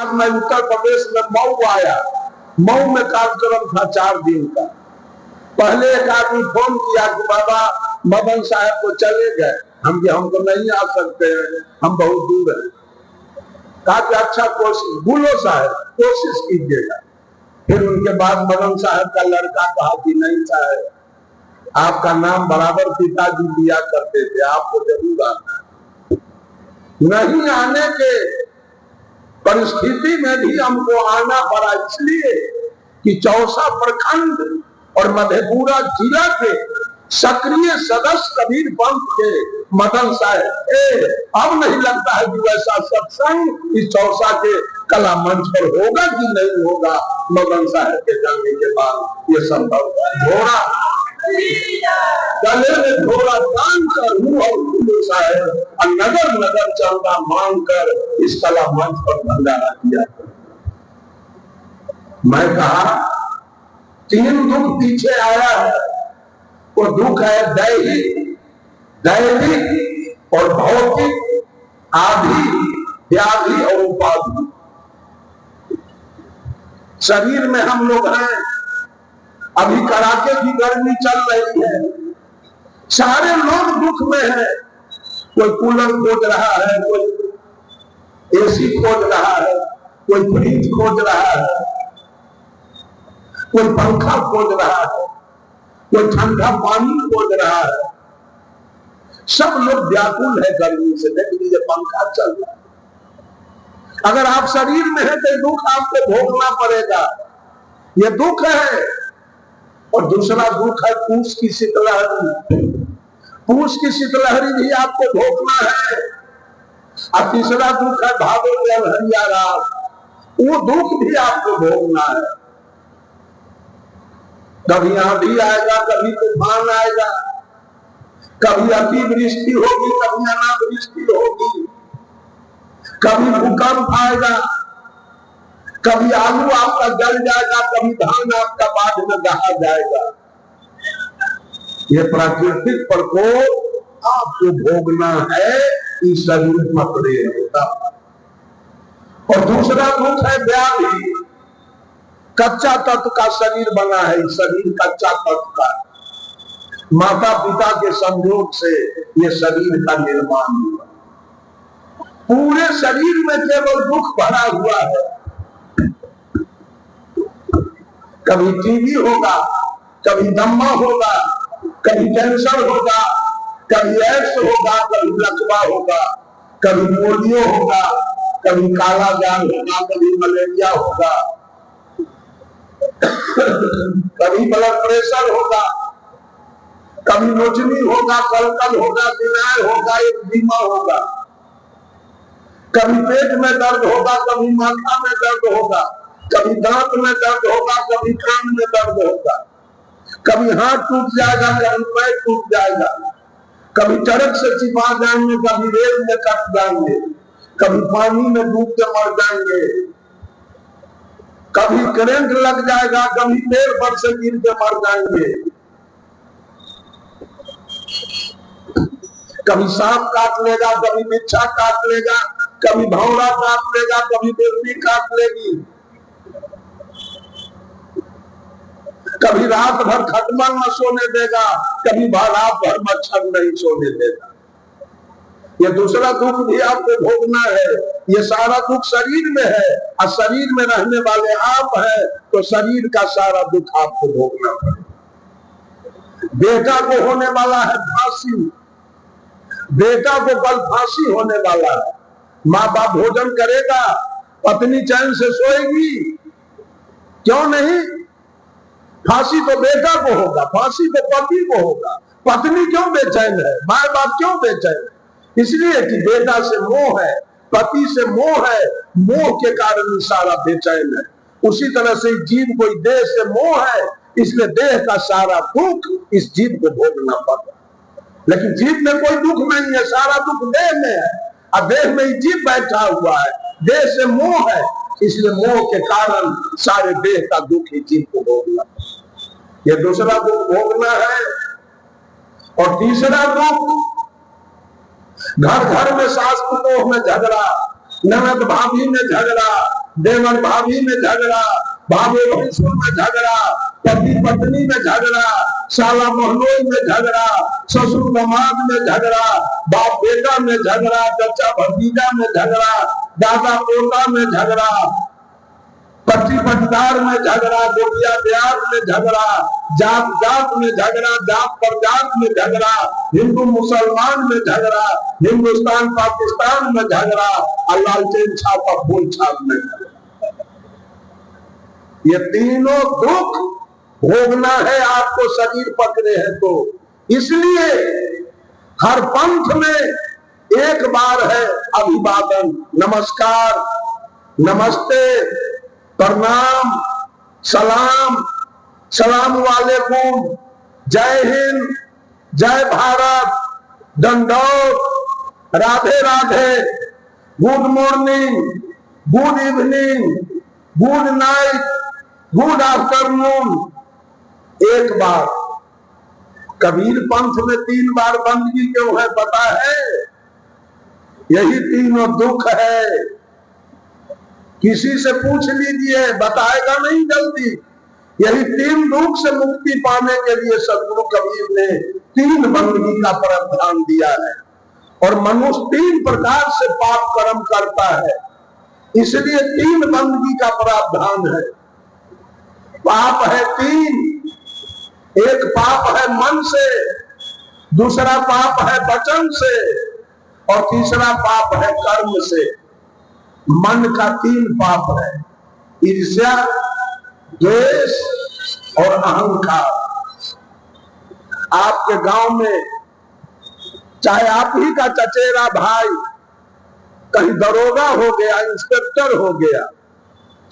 बाद मैं उत्तर प्रदेश में मऊ आया। मऊ में कार्यक्रम था 4 दिन का। पहले एक आदमी फोन किया कि बाबा मदन साहब को चले गए। हम तो नहीं आ सकते हैं, हम बहुत दूर हैं। कहा कि अच्छा कोशिश, बोलो साहब कोशिश कीजिएगा। फिर उनके बाद मदन साहब का लड़का कहा कि नहीं साहब, आपका नाम बराबर पिताजी लिया करते थे, आपको जरूर आना। नहीं आने के परिस्थिति में भी हमको आना पड़ा, इसलिए कि चौसा प्रखंड और मधेपुरा जिला के सक्रिय सदस्य कबीर पंथ के मदन साहब थे। अब नहीं लगता है कि वैसा सत्संग इस चौसा के कला मंच पर होगा कि नहीं होगा। मदन साहब के जाने के बाद ये संभव। घोड़ा गले में घोड़ा बांध कर मुंह और फूलों साहब और नगर नगर चलता मांग कर इस कला मंच पर भंडारा किया। मैं कहा 3 दुख पीछे आया है। वो दुख है दैहिक, दैविक और भौतिक, आदि, व्याधि और उपाधि। शरीर में हम लोग हैं, अभी कड़ाके की गर्मी चल रही है, सारे लोग दुख में हैं। कोई कूलर खोज रहा है, कोई एसी खोज रहा है, कोई फ्रिज खोज रहा है, कोई पंखा खोज रहा है, कोई ठंडा पानी खोज रहा है। सब लोग व्याकुल है गर्मी से। देख लीजिए पंखा चल रहा है। अगर आप शरीर में है तो दुख आपको भोगना पड़ेगा, ये दुख है। और दूसरा दुख है पूस की शीतलहरी। पूस की शीतलहरी भी आपको भोगना है। और तीसरा दुख है भादो में अंधरिया रात, वो दुख भी आपको भोगना है। कभी आंधी आएगा, कभी तूफान आएगा, कभी अतिवृष्टि होगी, कभी अनावृष्टि होगी, कभी भूकंप आएगा, कभी आलू आपका जल जाएगा, कभी धान आपका बाढ़ में दहा जाएगा। ये प्राकृतिक प्रकोप आपको भोगना है, इस शरीर पकड़े होता। और दूसरा दुख है व्याधि। कच्चा तत्व का शरीर बना है, शरीर कच्चा तत्व का। माता पिता के संयोग से ये शरीर का निर्माण हुआ। पूरे शरीर में केवल दुख भरा हुआ है। कभी टीबी होगा, कभी दम्मा होगा, कभी कैंसर होगा, कभी एड्स होगा, कभी लकवा होगा, कभी पोलियो होगा, कभी काला जाल होगा, कभी मलेरिया होगा, कभी ब्लड प्रेशर होगा, कभी नोचनी होगा, कलकल होगा, बिनार होगा, एक्जिमा होगा, कभी पेट में दर्द होगा, कभी माथा में दर्द होगा, कभी दांत में दर्द होगा, कभी कान में दर्द होगा, कभी हाथ टूट जाएगा, कभी पैर टूट जाएगा, कभी सड़क से चिपा जाएंगे, कभी रेल में कट जाएंगे, कभी पानी में डूब के मर जाएंगे, कभी करंट लग जाएगा, कभी पेड़ पर से गिर के मर जाएंगे, कभी सांप काट लेगा, कभी बिच्छा काट लेगा, कभी भौरा काट लेगा, कभी बिल्ली काट लेगी, कभी रात भर खटमल न सोने देगा, कभी रात भर मच्छर नहीं सोने देगा। ये दूसरा दुख भी आपको भोगना है। ये सारा दुख शरीर में है, और शरीर में रहने वाले आप हैं, तो शरीर का सारा दुख आपको भोगना पड़ेगा। बेटा को होने वाला है फांसी, बेटा को कल फांसी होने वाला है। माँ बाप भोजन करेगा, पत्नी चैन से सोएगी, क्यों नहीं? फांसी तो बेटा को होगा, फांसी तो पति को होगा। पत्नी क्यों बेचैन है, माँ बाप क्यों बेचैन है? इसलिए कि बेटा से मोह है, पति से मोह है, मोह के कारण सारा बेचैन है। उसी तरह से जीव को देह से मोह है, इसलिए देह का सारा दुख इस जीव को भोगना पड़ता है। लेकिन जीव में कोई दुख नहीं है, सारा दुख देह में है, और देह में ही जीव बैठा हुआ है। देह से मोह है, इसलिए मोह के कारण सारे देह का दुख ही जीव को भोगना। ये दूसरा दुख भोगना है। और तीसरा दुख, घर घर में सास पुतोह में झगड़ा, ननद भाभी में झगड़ा, देवर भाभी में झगड़ा, भाभी भैंसों में झगड़ा, पति पत्नी में झगड़ा, साला महलोई में झगड़ा, ससुर दामाद में झगड़ा, बाप बेटा में झगड़ा, चाचा भतीजा में झगड़ा, दादा पोता में झगड़ा, पति पटदार में झगड़ा, गोपिया बिहार में झगड़ा, जात जात में झगड़ा, जात पर जात में झगड़ा, हिंदू मुसलमान में झगड़ा, हिंदुस्तान पाकिस्तान में झगड़ा, और लालटेन छापा फूल छाप में झगड़ा। ये तीनों दुख भोगना है आपको, शरीर पकड़े हैं तो। इसलिए हर पंथ में एक बार है अभिवादन, नमस्कार, नमस्ते, प्रणाम, सलाम, सलाम वालेकुम, जय हिंद, जय भारत, दंडौत, Radhe Radhe, good morning, good evening, good night, good afternoon. एक बार। कबीर पंथ में 3 बार बंदगी क्यों है पता है? यही तीनों दुख है। किसी से पूछ लीजिए, बताएगा नहीं जल्दी। यही 3 दुख से मुक्ति पाने के लिए सदगुरु कबीर ने 3 बंदगी का प्रावधान दिया है। और मनुष्य 3 प्रकार से पाप कर्म करता है, इसलिए 3 बंदगी का प्रावधान है। पाप है 3। एक पाप है मन से, दूसरा पाप है वचन से, और तीसरा पाप है कर्म से। मन का 3 पाप है, ईर्ष्या, द्वेष और अहंकार। आपके गांव में चाहे आप ही का चचेरा भाई कहीं दरोगा हो गया, इंस्पेक्टर हो गया,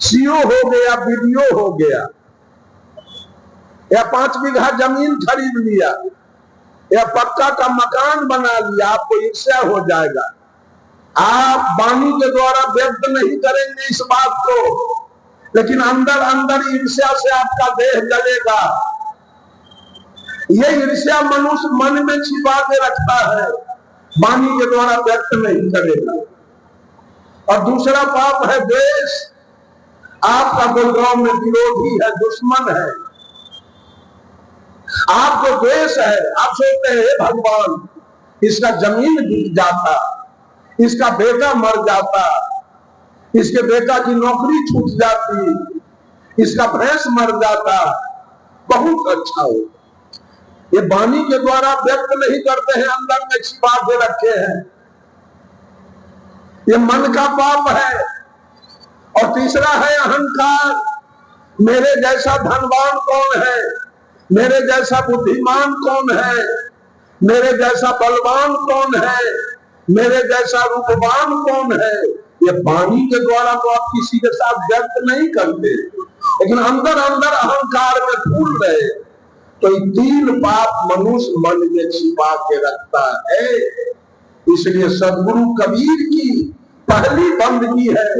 सीओ हो गया, बीडीओ हो गया, या 5 बीघा जमीन खरीद लिया, या पक्का का मकान बना लिया, आपको ईर्ष्या हो जाएगा। आप वाणी के द्वारा व्यक्त नहीं करेंगे इस बात को, लेकिन अंदर अंदर ईर्ष्या से आपका देह जलेगा। ये ईर्ष्या मनुष्य मन में छिपा के रखता है, वाणी के द्वारा व्यक्त नहीं करेगा। और दूसरा पाप है द्वेष। आपका गुड़गांव में विरोधी है, दुश्मन है, आपको द्वेष है। आप सोचते हैं भगवान, इसका जमीन बिक जाता, इसका बेटा मर जाता, इसके बेटा की नौकरी छूट जाती, इसका भैंस मर जाता, बहुत अच्छा हो। ये वाणी के द्वारा व्यक्त नहीं करते हैं, अंदर में छिपा के रखे हैं। ये मन का पाप है। और तीसरा है अहंकार। मेरे जैसा धनवान कौन है, मेरे जैसा बुद्धिमान कौन है, मेरे जैसा बलवान कौन है, मेरे जैसा रूपवान कौन है। ये वाणी के द्वारा तो आप किसी के साथ व्यक्त नहीं करते, लेकिन अंदर अंदर अहंकार में फूल रहे। तो ये 3 पाप मनुष्य मन में छिपा के रखता है। इसलिए सदगुरु कबीर की पहली बंदगी है,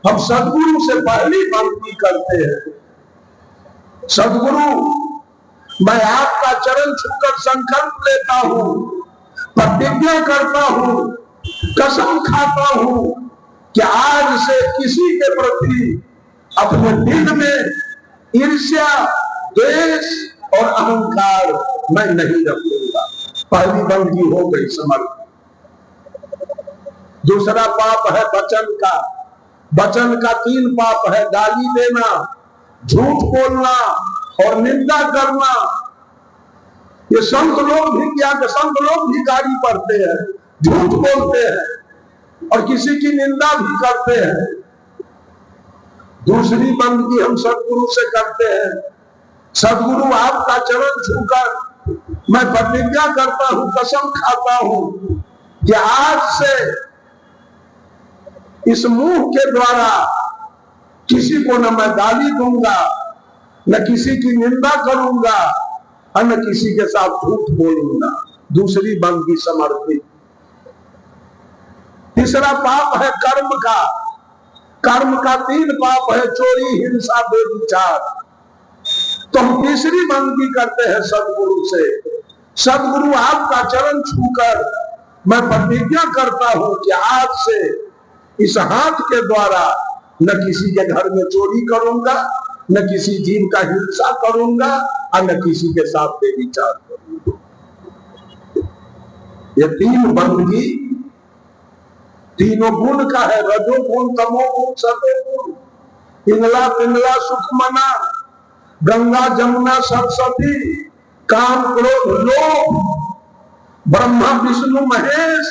हम सदगुरु से पहली बंदगी करते हैं। सदगुरु, मैं आपका चरण छूकर संकल्प लेता हूं, प्रतिज्ञा करता हूं, कसम खाता हूं कि आज से किसी के प्रति अपने दिल में ईर्ष्या, द्वेष और अहंकार मैं नहीं रखूंगा। पहली बंदगी हो गई समर्पित। दूसरा पाप है वचन का। वचन का 3 पाप है, गाली देना, झूठ बोलना और निंदा करना। ये संत लोग भी क्या, संत लोग भी गाली पढ़ते हैं, झूठ बोलते हैं और किसी की निंदा भी करते हैं। दूसरी बंदगी हम सदगुरु से करते हैं। सदगुरु, आपका चरण छूकर मैं प्रतिज्ञा करता हूं, कसम खाता हूं कि आज से इस मुंह के द्वारा किसी को न मैं गाली दूंगा, न किसी की निंदा करूंगा और न किसी के साथ झूठ बोलूंगा। दूसरी बंदगी समर्पित। तीसरा पाप है कर्म का। कर्म का 3 पाप है, चोरी, हिंसा, व्यभिचार। तो हम तीसरी बंदगी करते हैं सदगुरु से। सदगुरु, आपका चरण छूकर मैं प्रतिज्ञा करता हूं कि आज से इस हाथ के द्वारा न किसी के घर में चोरी करूंगा, न किसी जीव का हिंसा करूंगा, और न किसी के साथ व्यभिचार करूंगा। ये तीन बंदगी तीनों गुण का है, रजोगुण, तमोगुण, सतोगुण। पिंगला पिंगला सुख मना, गंगा जमुना सरस्वती, काम क्रोध लोभ, ब्रह्मा विष्णु महेश।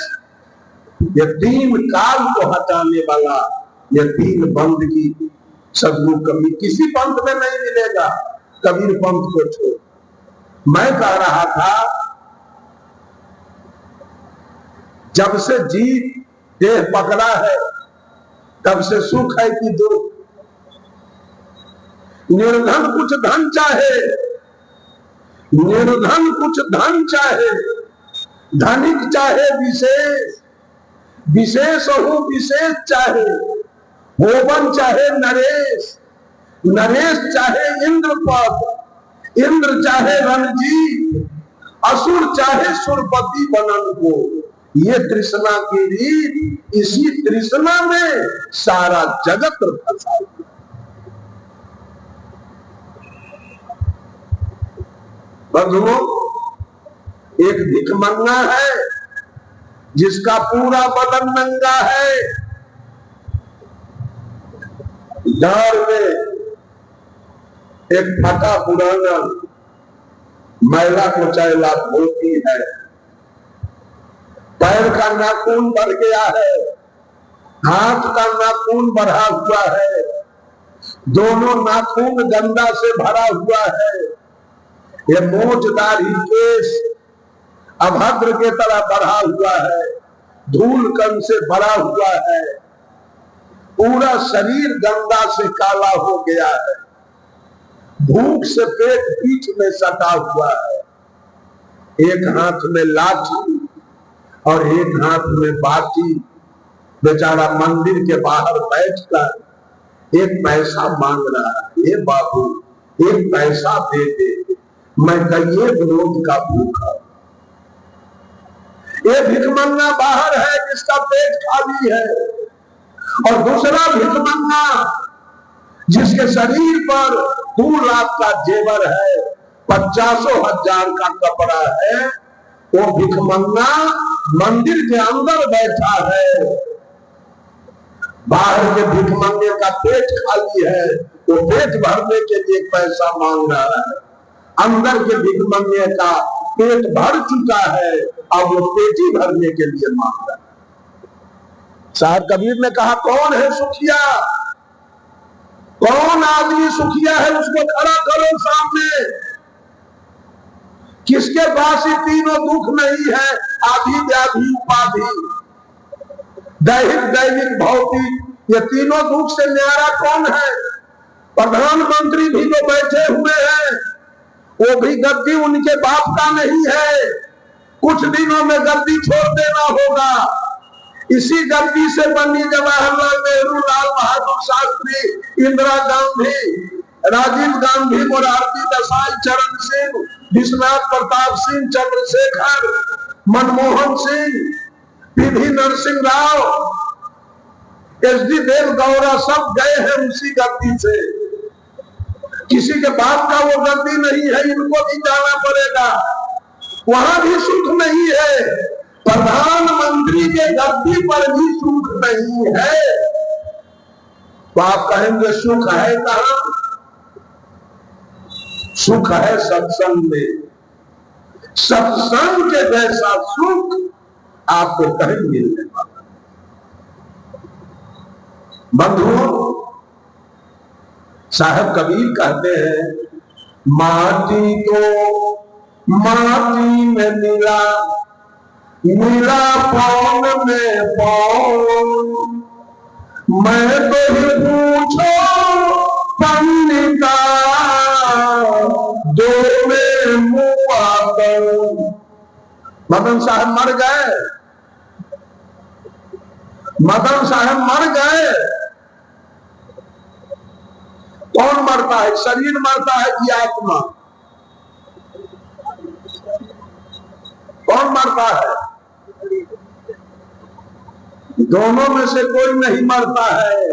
ये तीन काल को हटाने वाला ये तीन बंदगी सदगुरु कभी किसी पंथ में नहीं मिलेगा, कबीर पंथ को छोड़। मैं कह रहा था जब से जीव देह पकड़ा है तब से सुख है कि दुख। निर्धन कुछ धन चाहे, निर्धन कुछ धन चाहे, धनिक चाहे विशेष, विशेष हो विशेष चाहे, होवन चाहे नरेश, नरेश चाहे इंद्र पद, इंद्र चाहे रणजीत, असुर चाहे सुरपति बनन को। ये तृष्णा की रीत, इसी तृष्णा में सारा जगत फंसा। बंधुओं, एक भिखमंगा है जिसका पूरा बदन नंगा है, डाल में एक फटा पुराना मैला कुचैला धोती है, पैर का नाखून बढ़ गया है, हाथ का नाखून बढ़ा हुआ है, दोनों नाखून गंदा से भरा हुआ है, ये मोचदारी केश अभद्र के तरह बढ़ा हुआ है, धूल कण से भरा हुआ है, पूरा शरीर गंदा से काला हो गया है, भूख से पेट पीठ में सटा हुआ है, एक हाथ में लाठी और एक हाथ में बाटी। बेचारा मंदिर के बाहर बैठकर एक पैसा मांग रहा है, ये बाबू एक पैसा दे दे, मैं कहिए रोज का भूखा। ये भिखमंगा बाहर है जिसका पेट खाली है, और दूसरा भिखमंगा जिसके शरीर पर 2 लाख का जेवर है, 50,000 का कपड़ा है, वो भिखमंगा मंदिर के अंदर बैठा है। बाहर के भिखमंगे का पेट खाली है, वो पेट भरने के लिए पैसा मांग रहा है, अंदर के भिखमंगे का पेट भर चुका है, अब वो पेटी भरने के लिए मांग रहा है। साहब कबीर ने कहा, कौन है सुखिया, कौन आदमी सुखिया है, उसको खड़ा करो सामने। किसके पास ये तीनों दुख नहीं है, आदि व्याधि उपाधि, दैहिक दैनिक भौतिक, ये तीनों दुख से न्यारा कौन है? प्रधानमंत्री भी जो बैठे हुए हैं, वो भी गद्दी उनके बाप का नहीं है, कुछ दिनों में गद्दी छोड़ देना होगा। इसी गद्दी से बनी जवाहरलाल नेहरू, लाल बहादुर शास्त्री, इंदिरा गांधी, राजीव गांधी, मोरारजी देसाई, चरण सिंह, विश्वनाथ प्रताप सिंह, चंद्रशेखर, मनमोहन सिंह, पीवी नरसिंह राव, एच.डी. देवगौड़ा, सब गए हैं उसी गद्दी से। किसी के बाप का वो गद्दी नहीं है, इनको भी जाना पड़ेगा, वहां भी सुख नहीं है। प्रधानमंत्री के गद्दी पर भी सुख नहीं है, तो आप कहेंगे सुख है कहां? सुख है सत्संग में। सत्संग के जैसा सुख आपको कहीं मिलने वाला। बंधुओं, साहब कबीर कहते हैं, माटी तो माटी में मिला, मिला पौन में पौन, मैं तो ही पूछो पंडिता, दो में मुआ करूं। मदन साहब मर गए, मदन साहब मर गए। कौन मरता है, शरीर मरता है कि आत्मा? कौन मरता है? दोनों में से कोई नहीं मरता है।